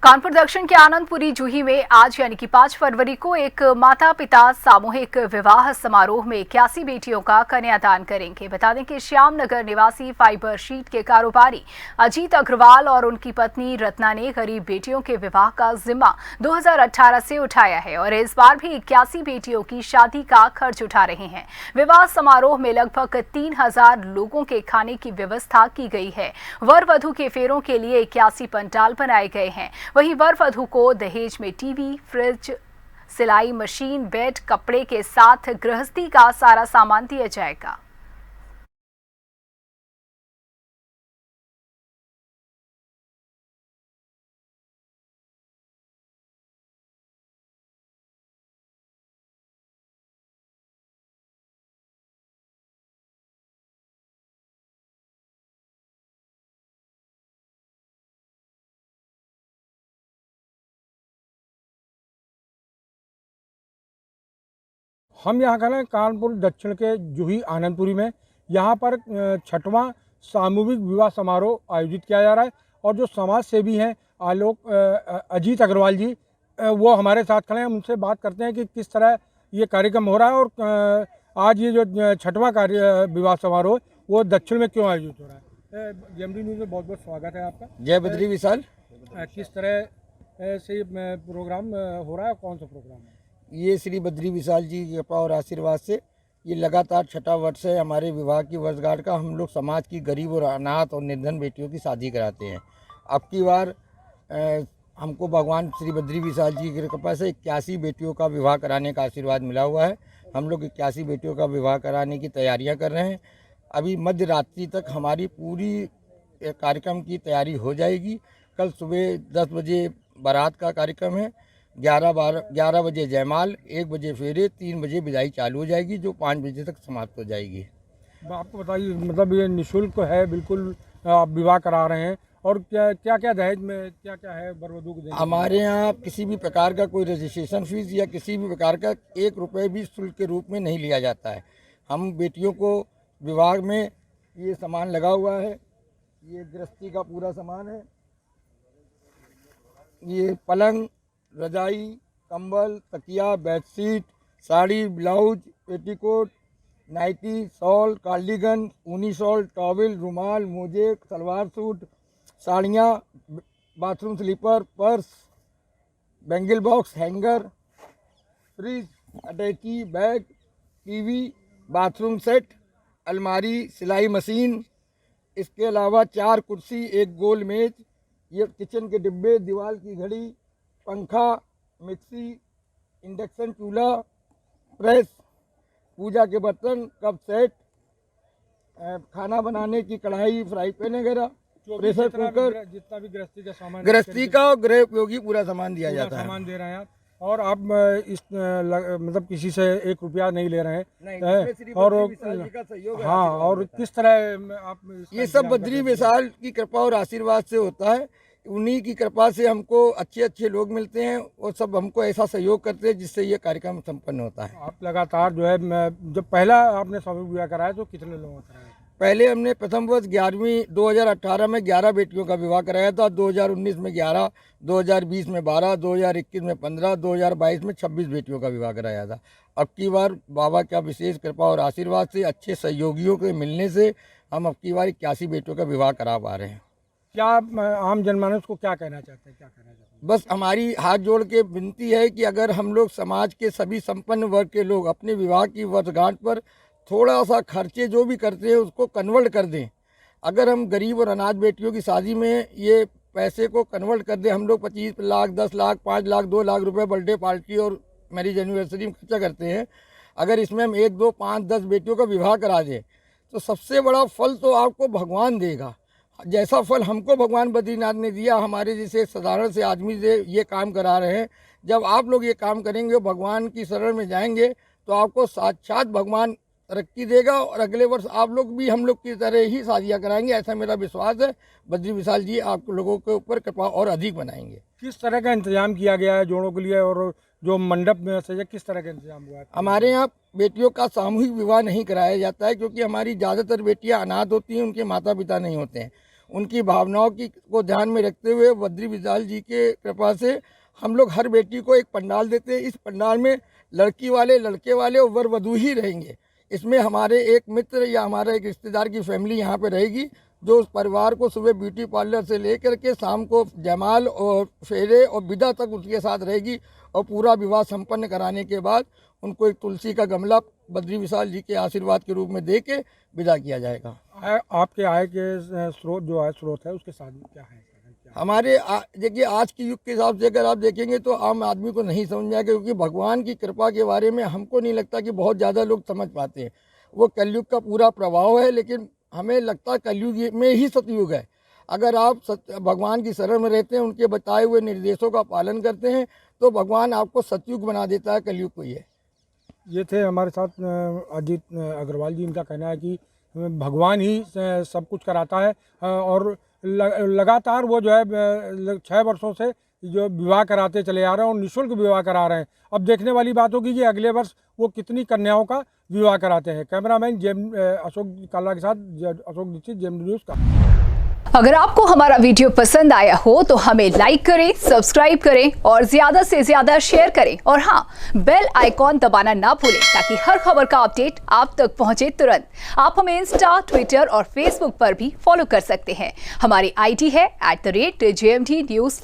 कानपुर दक्षिण के आनंदपुरी जूही में आज यानी कि 5 फरवरी को एक माता पिता सामूहिक विवाह समारोह में 81 बेटियों का कन्यादान करेंगे। बता दें कि श्यामनगर निवासी फाइबर शीट के कारोबारी अजीत अग्रवाल और उनकी पत्नी रत्ना ने गरीब बेटियों के विवाह का जिम्मा 2018 से उठाया है और इस बार भी 81 बेटियों की शादी का खर्च उठा रहे हैं। विवाह समारोह में लगभग 3000 लोगों के खाने की व्यवस्था की गई है। वर वधू के फेरों के लिए 81 पंडाल बनाए गए हैं। वहीं वर वधू को दहेज में टीवी, फ्रिज, सिलाई मशीन, बेड, कपड़े के साथ गृहस्थी का सारा सामान दिया जाएगा। हम यहाँ खड़े हैं कानपुर दक्षिण के जूही आनंदपुरी में। यहाँ पर छठवां सामूहिक विवाह समारोह आयोजित किया जा रहा है और जो समाज सेवी हैं अजीत अग्रवाल जी, वो हमारे साथ खड़े हैं। उनसे बात करते हैं कि किस तरह ये कार्यक्रम हो रहा है और आज ये जो छठवां विवाह समारोह वो दक्षिण में क्यों आयोजित हो रहा है। जेएमडी न्यूज़ में बहुत बहुत स्वागत है आपका। जय बद्री विशाल। किस तरह से प्रोग्राम हो रहा है, कौन सा प्रोग्राम है? ये श्री बद्री विशाल जी की कृपा और आशीर्वाद से ये लगातार छठा वर्ष है हमारे विवाह की वर्षगांठ का। हम लोग समाज की गरीब और अनाथ और निर्धन बेटियों की शादी कराते हैं। अब की बार हमको भगवान श्री बद्री विशाल जी की कृपा से 81 बेटियों का विवाह कराने का आशीर्वाद मिला हुआ है। हम लोग 81 बेटियों का विवाह कराने की तैयारियां कर रहे हैं। अभी मध्य रात्रि तक हमारी पूरी कार्यक्रम की तैयारी हो जाएगी। कल सुबह 10 बजे बारात का कार्यक्रम है, 11 बजे जयमाल, 1 बजे फेरे, 3 बजे विदाई चालू हो जाएगी जो 5 बजे तक समाप्त हो जाएगी। आपको बताइए, मतलब ये निःशुल्क है, बिल्कुल आप विवाह करा रहे हैं और क्या क्या दहेज में क्या क्या है वर वधू को? हमारे यहाँ किसी भी प्रकार का कोई रजिस्ट्रेशन फीस या किसी भी प्रकार का 1 रुपये भी शुल्क के रूप में नहीं लिया जाता है। हम बेटियों को विवाह में ये सामान लगा हुआ है, ये गृहस्थी का पूरा सामान है, ये पलंग, रजाई, कंबल, तकिया, bedsheet, sari, blouse, petticoat, nightie, shawl, cardigan, ऊनी शॉल, टॉवल, रुमाल, मोजे, सलवार सूट, साड़ियाँ, bathroom slipper, purse, bangle box, hanger, fridge, attache, bag, TV, bathroom set, अलमारी, सिलाई मशीन, इसके अलावा 4 कुर्सी, 1 गोल मेज, ये किचन के डिब्बे, दीवार की घड़ी, पंखा, मिक्सी, इंडक्शन चूल्हा, प्रेस, पूजा के बर्तन, कप सेट, खाना बनाने की कढ़ाई, फ्राई पैन वगैरह, प्रेशर कुकर, जितना भी गृहस्थी का सामान, गृहस्थी का और गृह उपयोगी पूरा सामान दिया जाता है। सामान दे रहे हैं आप और आप मतलब किसी से 1 रुपया नहीं ले रहे हैं। नहीं, और सहयोग हाँ, और किस तरह आप ये सब बद्री विशाल की कृपा और आशीर्वाद से होता है। उन्हीं की कृपा से हमको अच्छे अच्छे लोग मिलते हैं और सब हमको ऐसा सहयोग करते हैं जिससे ये कार्यक्रम संपन्न होता है। आप लगातार जो है, जब पहला आपने सामूहिक विवाह कराया तो कितने लोगों का कराया? पहले हमने प्रथम वर्ष 2018 में 11 बेटियों का विवाह कराया था, 2019 में 11, 2020 में 12, 2021 में 15, 2022 में 26 बेटियों का विवाह कराया था। अब की बार बाबा का विशेष कृपा और आशीर्वाद से, अच्छे सहयोगियों के मिलने से हम अब की बार 81 बेटियों का विवाह करा पा रहे हैं। क्या आम जनमानस को क्या कहना चाहते हैं? बस हमारी हाथ जोड़ के विनती है कि अगर हम लोग समाज के सभी संपन्न वर्ग के लोग अपने विवाह की वर्षगांठ पर थोड़ा सा खर्चे जो भी करते हैं उसको कन्वर्ट कर दें। अगर हम गरीब और अनाथ बेटियों की शादी में ये पैसे को कन्वर्ट कर दें, हम लोग 25 लाख, 10 लाख, 5 लाख, 2 लाख रुपए बर्थडे पार्टी और मैरिज एनिवर्सरी में खर्चा करते हैं, अगर इसमें हम 1, 2, 5, 10 बेटियों का विवाह करा दें तो सबसे बड़ा फल तो आपको भगवान देगा। जैसा फल हमको भगवान बद्रीनाथ ने दिया, हमारे जैसे साधारण से आदमी से ये काम करा रहे हैं, जब आप लोग ये काम करेंगे, भगवान की शरण में जाएंगे तो आपको साक्षात भगवान तरक्की देगा और अगले वर्ष आप लोग भी हम लोग की तरह ही शादियाँ कराएंगे, ऐसा मेरा विश्वास है। बद्री विशाल जी आप लोगों के ऊपर कृपा और अधिक बनाएंगे। किस तरह का इंतजाम किया गया है जोड़ों के लिए और जो मंडप में सजा, किस तरह का इंतजाम हुआ है? हमारे यहाँ बेटियों का सामूहिक विवाह नहीं कराया जाता है क्योंकि हमारी ज़्यादातर बेटियाँ अनाथ होती हैं, उनके माता पिता नहीं होते हैं। उनकी भावनाओं को ध्यान में रखते हुए बद्री विशाल जी के कृपा से हम लोग हर बेटी को एक पंडाल देते हैं। इस पंडाल में लड़की वाले, लड़के वाले और वर वधू ही रहेंगे। इसमें हमारे एक मित्र या हमारा एक रिश्तेदार की फैमिली यहाँ पे रहेगी, जो उस परिवार को सुबह ब्यूटी पार्लर से लेकर के शाम को जयमाल और फेरे और विदा तक उसके साथ रहेगी। और पूरा विवाह संपन्न कराने के बाद उनको एक तुलसी का गमला बद्री विशाल जी के आशीर्वाद के रूप में दे के विदा किया जाएगा। आपके आय के स्रोत है उसके साथ क्या है? हमारे देखिए आज के युग के हिसाब से अगर आप देखेंगे तो आम आदमी को नहीं समझ में आएगा, क्योंकि भगवान की कृपा के बारे में हमको नहीं लगता कि बहुत ज़्यादा लोग समझ पाते हैं। वो कलयुग का पूरा प्रभाव है, लेकिन हमें लगता है कलयुग में ही सतयुग है। अगर आप भगवान की शरण में रहते हैं, उनके बताए हुए निर्देशों का पालन करते हैं, तो भगवान आपको सतयुग बना देता है। कलयुग को ये थे हमारे साथ अजीत अग्रवाल जी। इनका कहना है कि भगवान ही सब कुछ कराता है और लगातार वो जो है 6 वर्षों से जो विवाह कराते चले आ रहे हैं और निःशुल्क विवाह करा रहे हैं। अब देखने वाली बात होगी कि अगले वर्ष वो कितनी कन्याओं का विवाह कराते हैं। कैमरामैन अशोक काला के साथ अशोक दीक्षित, जेएम न्यूज़ का। अगर आपको हमारा वीडियो पसंद आया हो तो हमें लाइक करें, सब्सक्राइब करें और ज्यादा से ज्यादा शेयर करें। और हाँ, बेल आइकॉन दबाना ना भूलें ताकि हर खबर का अपडेट आप तक पहुंचे तुरंत। आप हमें इंस्टा, ट्विटर और फेसबुक पर भी फॉलो कर सकते हैं। हमारी आईडी है @JMT News।